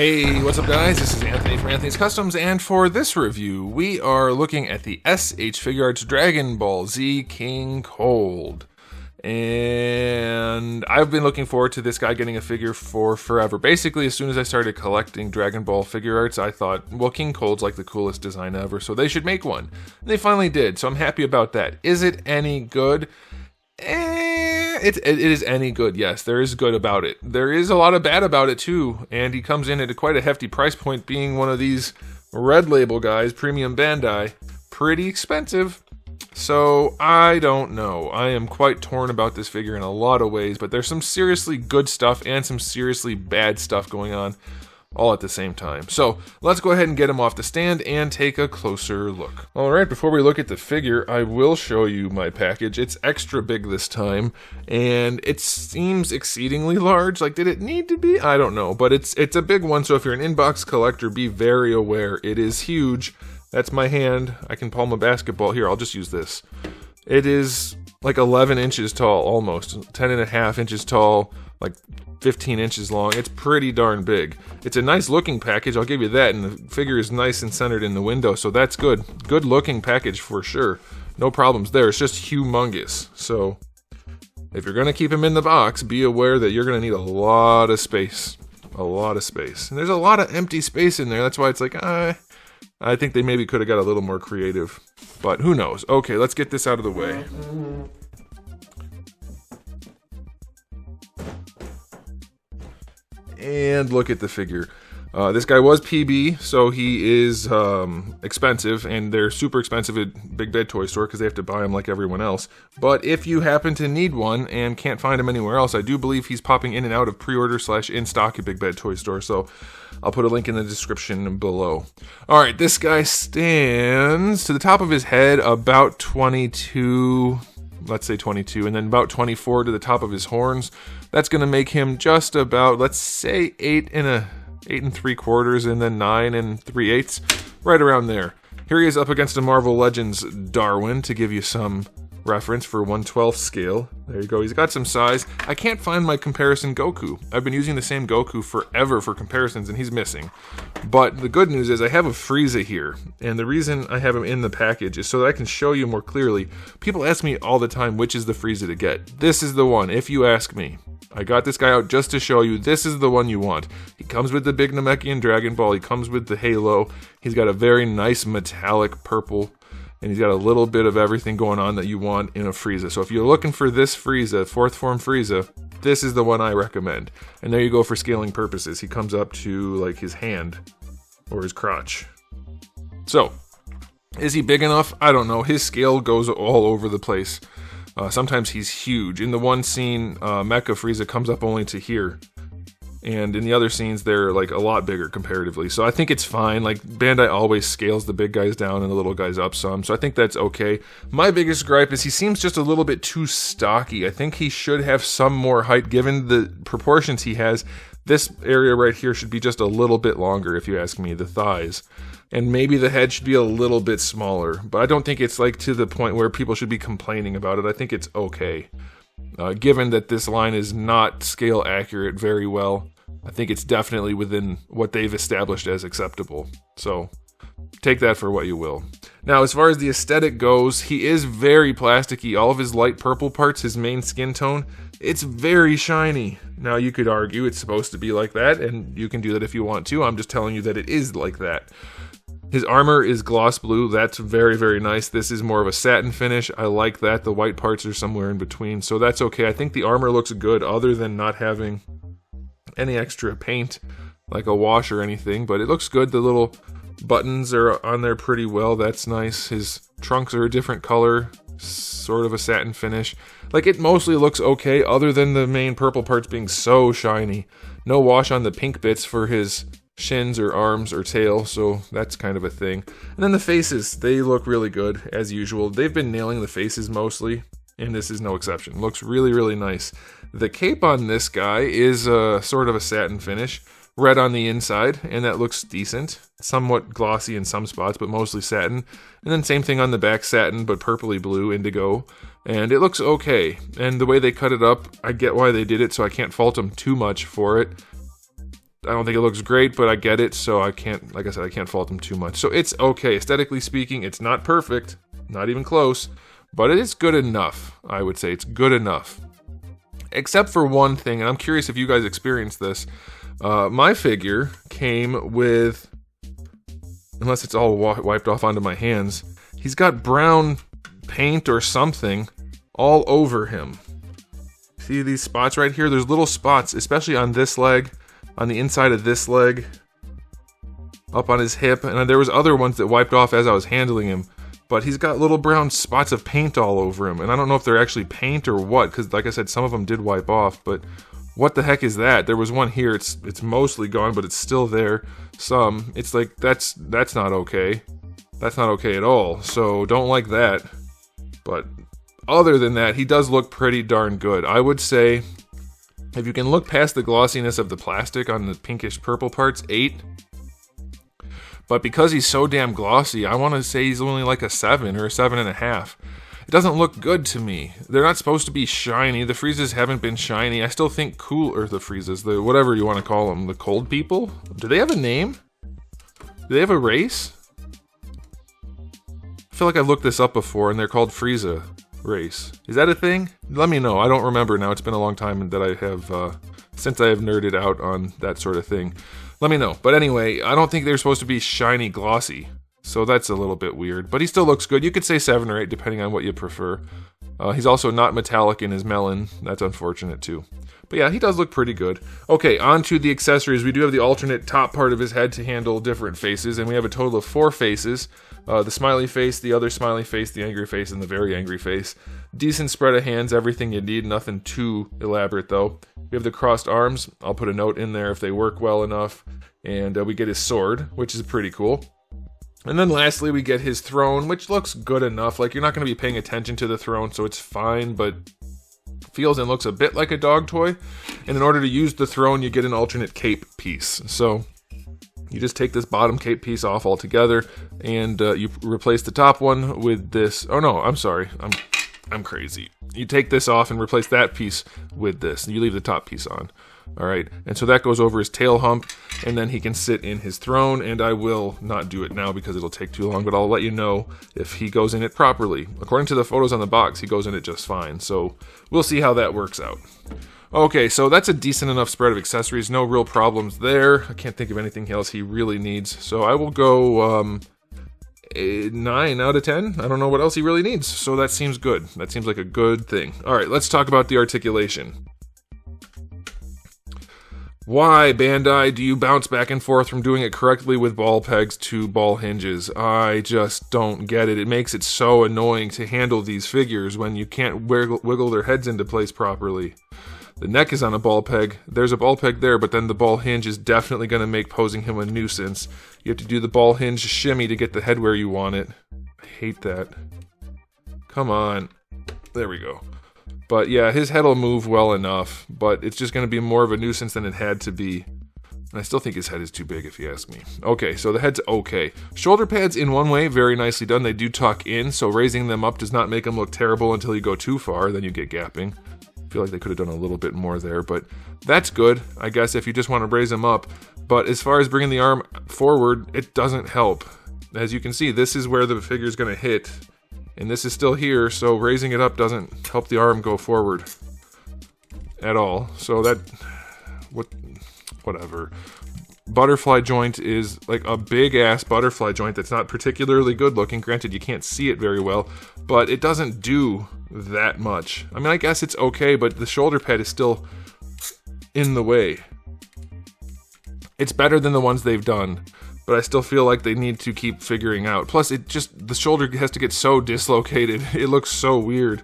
Hey, what's up guys? This is Anthony from Anthony's Customs, and for this review, we are looking at the SH Figuarts Dragon Ball Z King Cold. And I've been looking forward to this guy getting a figure for forever. Basically, as soon as I started collecting Dragon Ball Figuarts, I thought, well, King Cold's like the coolest design ever, so they should make one. And they finally did, so I'm happy about that. Is it any good? It is any good, yes. There is good about it. There is a lot of bad about it too, and he comes in at quite a hefty price point, being one of these red label guys, premium Bandai. Pretty expensive. So, I don't know. I am quite torn about this figure in a lot of ways, but there's some seriously good stuff and some seriously bad stuff going on all at the same time. So, let's go ahead and get him off the stand and take a closer look. Alright, before we look at the figure, I will show you my package. It's extra big this time, and it seems exceedingly large. Like, did it need to be? I don't know, but it's a big one, so if you're an inbox collector, be very aware. It is huge. That's my hand. I can palm a basketball. Here, I'll just use this. It is like 11 inches tall, almost. 10 and a half inches tall, like 15 inches long. It's pretty darn big. It's a nice looking package, I'll give you that, and the figure is nice and centered in the window, so that's good. Good looking package for sure. No problems there. It's just humongous. So, if you're going to keep him in the box, be aware that you're going to need a lot of space. A lot of space. And there's a lot of empty space in there. That's why it's like, I think they maybe could have got a little more creative, but who knows. Okay, let's get this out of the way. And look at the figure. This guy was PB, so he is expensive, and they're super expensive at Big Bad Toy Store because they have to buy them like everyone else. But if you happen to need one and can't find him anywhere else, I do believe he's popping in and out of pre-order / in stock at Big Bad Toy Store, so I'll put a link in the description below. Alright, this guy stands to the top of his head about 22, let's say 22, and then about 24 to the top of his horns. That's going to make him just about, let's say, 8 and 3/4, and then 9 3/8, right around there. Here he is up against a Marvel Legends Darwin, to give you some reference for 1/12 scale. There you go, he's got some size. I can't find my comparison Goku. I've been using the same Goku forever for comparisons, and he's missing. But the good news is I have a Frieza here, and the reason I have him in the package is so that I can show you more clearly. People ask me all the time which is the Frieza to get. This is the one, if you ask me. I got this guy out just to show you this is the one you want. He comes with the big Namekian Dragon Ball, he comes with the halo, he's got a very nice metallic purple, and he's got a little bit of everything going on that you want in a Frieza. So if you're looking for this Frieza, fourth form Frieza, this is the one I recommend. And there you go for scaling purposes. He comes up to like his hand or his crotch. So, is he big enough? I don't know. His scale goes all over the place. Sometimes he's huge. In the one scene, Mecha Frieza comes up only to here. And in the other scenes, they're like a lot bigger comparatively. So I think it's fine. Like, Bandai always scales the big guys down and the little guys up some. So I think that's okay. My biggest gripe is he seems just a little bit too stocky. I think he should have some more height given the proportions he has. This area right here should be just a little bit longer, if you ask me, the thighs. And maybe the head should be a little bit smaller. But I don't think it's like to the point where people should be complaining about it. I think it's okay. Given that this line is not scale accurate very well, I think it's definitely within what they've established as acceptable. So, take that for what you will. Now, as far as the aesthetic goes, he is very plasticky. All of his light purple parts, his main skin tone, it's very shiny. Now, you could argue it's supposed to be like that, and you can do that if you want to. I'm just telling you that it is like that. His armor is gloss blue. That's very, very nice. This is more of a satin finish. I like that. The white parts are somewhere in between, so that's okay. I think the armor looks good, other than not having any extra paint, like a wash or anything, but it looks good. The little buttons are on there pretty well. That's nice. His trunks are a different color, sort of a satin finish. Like, it mostly looks okay, other than the main purple parts being so shiny. No wash on the pink bits for his shins or arms or tail, so that's kind of a thing. And then the faces, they look really good, as usual. They've been nailing the faces mostly, and this is no exception. Looks really, really nice. The cape on this guy is sort of a satin finish, red on the inside, and that looks decent. Somewhat glossy in some spots, but mostly satin. And then same thing on the back, satin, but purpley blue, indigo. And it looks okay. And the way they cut it up, I get why they did it, so I can't fault them too much for it. I don't think it looks great, but I get it, so I can't, like I said, I can't fault him too much. So it's okay. Aesthetically speaking, it's not perfect, not even close, but it is good enough. I would say it's good enough. Except for one thing, and I'm curious if you guys experienced this. My figure came with, unless it's all wiped off onto my hands, he's got brown paint or something all over him. See these spots right here? There's little spots, especially on this leg, on the inside of this leg, up on his hip, and there was other ones that wiped off as I was handling him, but he's got little brown spots of paint all over him, and I don't know if they're actually paint or what, because like I said, some of them did wipe off, but what the heck is that? There was one here, it's mostly gone, but it's still there. Some, it's like, that's not okay. That's not okay at all, so don't like that. But other than that, he does look pretty darn good. I would say, if you can look past the glossiness of the plastic on the pinkish purple parts, 8. But because he's so damn glossy, I want to say he's only like a 7 or a 7.5. It doesn't look good to me. They're not supposed to be shiny. The freezes haven't been shiny. I still think the freezes, the whatever you want to call them, the cold people? Do they have a name? Do they have a race? I feel like I've looked this up before and they're called Frieza race. Is that a thing? Let me know. I don't remember now. It's been a long time that I have, since I have nerded out on that sort of thing. Let me know. But anyway, I don't think they're supposed to be shiny glossy. So that's a little bit weird. But he still looks good. You could say 7 or 8 depending on what you prefer. He's also not metallic in his melon. That's unfortunate too. But yeah, he does look pretty good. Okay, on to the accessories. We do have the alternate top part of his head to handle different faces. And we have a total of 4 faces. The smiley face, the other smiley face, the angry face, and the very angry face. Decent spread of hands, everything you need. Nothing too elaborate though. We have the crossed arms. I'll put a note in there if they work well enough. And we get his sword, which is pretty cool. And then lastly, we get his throne, which looks good enough. Like, you're not going to be paying attention to the throne, so it's fine, but feels and looks a bit like a dog toy. And in order to use the throne, you get an alternate cape piece. So you just take this bottom cape piece off altogether, and you replace the top one with this. Oh no, I'm sorry. I'm crazy. You take this off and replace that piece with this, and you leave the top piece on. All right, and so that goes over his tail hump, and then he can sit in his throne, and I will not do it now because it'll take too long, but I'll let you know if he goes in it properly. According to the photos on the box, he goes in it just fine, so we'll see how that works out. Okay, so that's a decent enough spread of accessories, no real problems there. I can't think of anything else he really needs, so I will go 9 out of 10. I don't know what else he really needs, so that seems good. That seems like a good thing. All right, let's talk about the articulation. Why, Bandai, do you bounce back and forth from doing it correctly with ball pegs to ball hinges? I just don't get it. It makes it so annoying to handle these figures when you can't wiggle their heads into place properly. The neck is on a ball peg. There's a ball peg there, but then the ball hinge is definitely going to make posing him a nuisance. You have to do the ball hinge shimmy to get the head where you want it. I hate that. Come on. There we go. But yeah, his head will move well enough, but it's just going to be more of a nuisance than it had to be. And I still think his head is too big if you ask me. Okay, so the head's okay. Shoulder pads, in one way, very nicely done. They do tuck in, so raising them up does not make them look terrible until you go too far, then you get gapping. I feel like they could have done a little bit more there, but that's good, I guess, if you just want to raise them up. But as far as bringing the arm forward, it doesn't help. As you can see, this is where the figure's going to hit. And this is still here, so raising it up doesn't help the arm go forward at all. So that, whatever. Butterfly joint is like a big ass butterfly joint that's not particularly good looking. Granted, you can't see it very well, but it doesn't do that much. I mean, I guess it's okay, but the shoulder pad is still in the way. It's better than the ones they've done, but I still feel like they need to keep figuring out. Plus, the shoulder has to get so dislocated. It looks so weird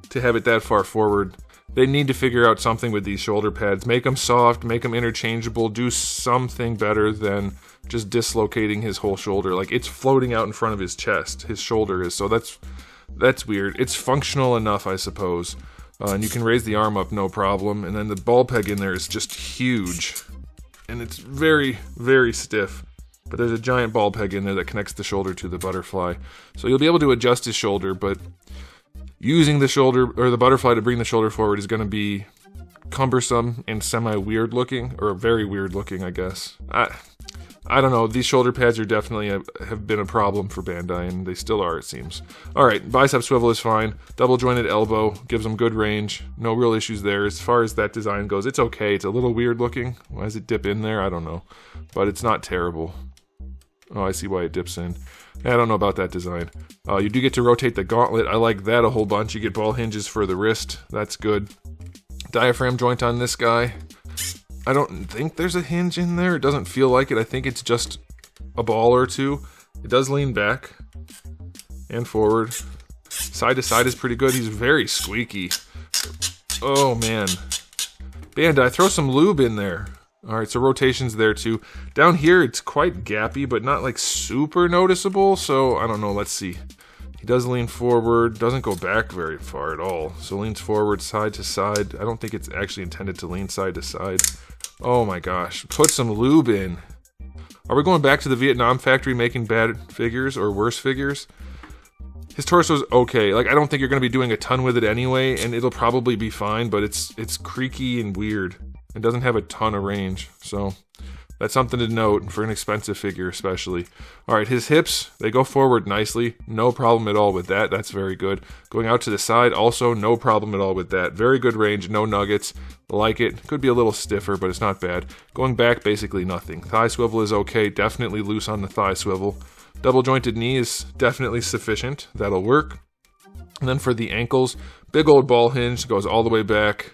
to have it that far forward. They need to figure out something with these shoulder pads. Make them soft, make them interchangeable, do something better than just dislocating his whole shoulder. Like, it's floating out in front of his chest, his shoulder is, so that's weird. It's functional enough, I suppose. And you can raise the arm up, no problem. And then the ball peg in there is just huge. And it's very, very stiff. But there's a giant ball peg in there that connects the shoulder to the butterfly. So you'll be able to adjust his shoulder, but using the shoulder, or the butterfly to bring the shoulder forward is going to be cumbersome and semi-weird looking, or very weird looking, I guess. I don't know, these shoulder pads are definitely have been a problem for Bandai, and they still are, it seems. Alright, bicep swivel is fine. Double jointed elbow, gives them good range. No real issues there. As far as that design goes, it's okay. It's a little weird looking. Why does it dip in there? I don't know. But it's not terrible. Oh, I see why it dips in. I don't know about that design. You do get to rotate the gauntlet. I like that a whole bunch. You get ball hinges for the wrist. That's good. Diaphragm joint on this guy. I don't think there's a hinge in there. It doesn't feel like it. I think it's just a ball or two. It does lean back and forward. Side to side is pretty good. He's very squeaky. Oh, man. Bandai, throw some lube in there. Alright, so rotation's there too. Down here, it's quite gappy, but not like super noticeable. So, I don't know. Let's see. He does lean forward. Doesn't go back very far at all. So, leans forward, side to side. I don't think it's actually intended to lean side to side. Oh my gosh, put some lube in. Are we going back to the Vietnam factory making bad figures or worse figures? His torso's okay. Like, I don't think you're going to be doing a ton with it anyway, and it'll probably be fine, but it's creaky and weird. It doesn't have a ton of range, so that's something to note for an expensive figure especially. Alright, his hips, they go forward nicely. No problem at all with that. That's very good. Going out to the side, also no problem at all with that. Very good range, no nuggets. Like it. Could be a little stiffer, but it's not bad. Going back, basically nothing. Thigh swivel is okay. Definitely loose on the thigh swivel. Double jointed knee is definitely sufficient. That'll work. And then for the ankles, big old ball hinge, goes all the way back.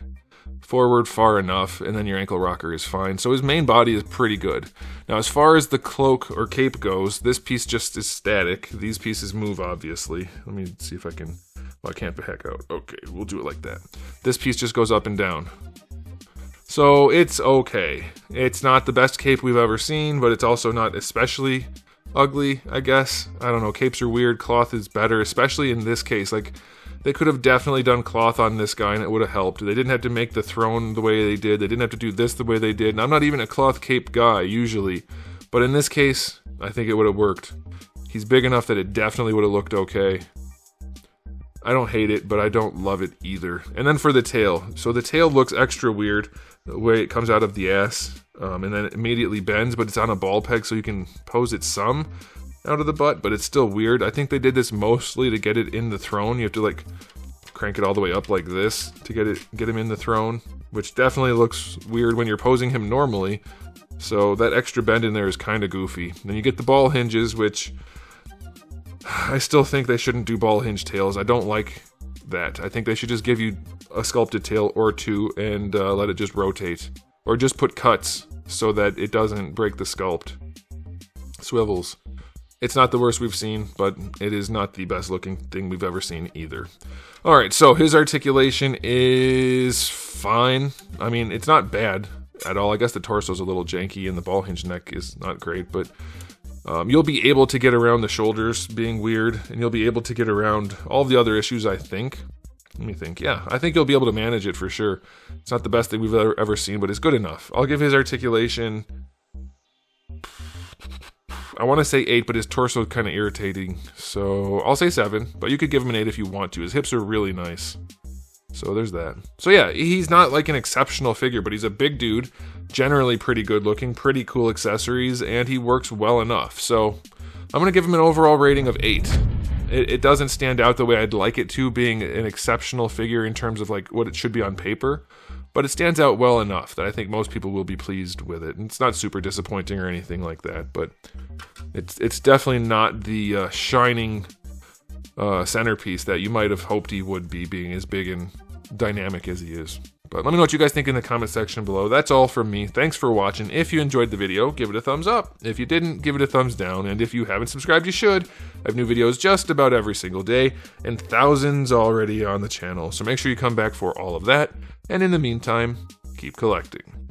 Forward far enough, and then your ankle rocker is fine. So his main body is pretty good. Now, as far as the cloak or cape goes, this piece just is static. These pieces move, obviously. Let me see if I can... Well, I can't back out. Okay, we'll do it like that. This piece just goes up and down. So it's okay. It's not the best cape we've ever seen, but it's also not especially ugly, I guess. I don't know, capes are weird. Cloth is better, especially in this case. Like, they could have definitely done cloth on this guy and it would have helped. They didn't have to make the throne the way they did. They didn't have to do this the way they did. And I'm not even a cloth cape guy, usually. But in this case, I think it would have worked. He's big enough that it definitely would have looked okay. I don't hate it, but I don't love it either. And then for the tail. So the tail looks extra weird, the way it comes out of the ass. And then it immediately bends, but it's on a ball peg so you can pose it some out of the butt, but it's still weird. I think they did this mostly to get it in the throne. You have to like crank it all the way up like this to get him in the throne, which definitely looks weird when you're posing him normally. So that extra bend in there is kind of goofy. Then you get the ball hinges, which I still think they shouldn't do ball hinge tails. I don't like that. I think they should just give you a sculpted tail or two and let it just rotate, or just put cuts so that it doesn't break the sculpt. Swivels. It's not the worst we've seen, but it is not the best looking thing we've ever seen either. Alright, so his articulation is fine. I mean, it's not bad at all. I guess the torso's a little janky and the ball hinge neck is not great, but you'll be able to get around the shoulders being weird, and you'll be able to get around all the other issues, I think. Let me think. Yeah, I think you'll be able to manage it for sure. It's not the best thing we've ever seen, but it's good enough. I'll give his articulation... I want to say 8, but his torso is kind of irritating, so I'll say 7, but you could give him an 8 if you want to. His hips are really nice, so there's that. So yeah, he's not like an exceptional figure, but he's a big dude, generally pretty good looking, pretty cool accessories, and he works well enough. So I'm going to give him an overall rating of 8. It doesn't stand out the way I'd like it to, being an exceptional figure in terms of like what it should be on paper, but it stands out well enough that I think most people will be pleased with it. And it's not super disappointing or anything like that, but it's definitely not the shining centerpiece that you might have hoped he would be, being as big and dynamic as he is. But let me know what you guys think in the comment section below. That's all from me. Thanks for watching. If you enjoyed the video, give it a thumbs up. If you didn't, give it a thumbs down. And if you haven't subscribed, you should. I have new videos just about every single day, and thousands already on the channel. So make sure you come back for all of that. And in the meantime, keep collecting.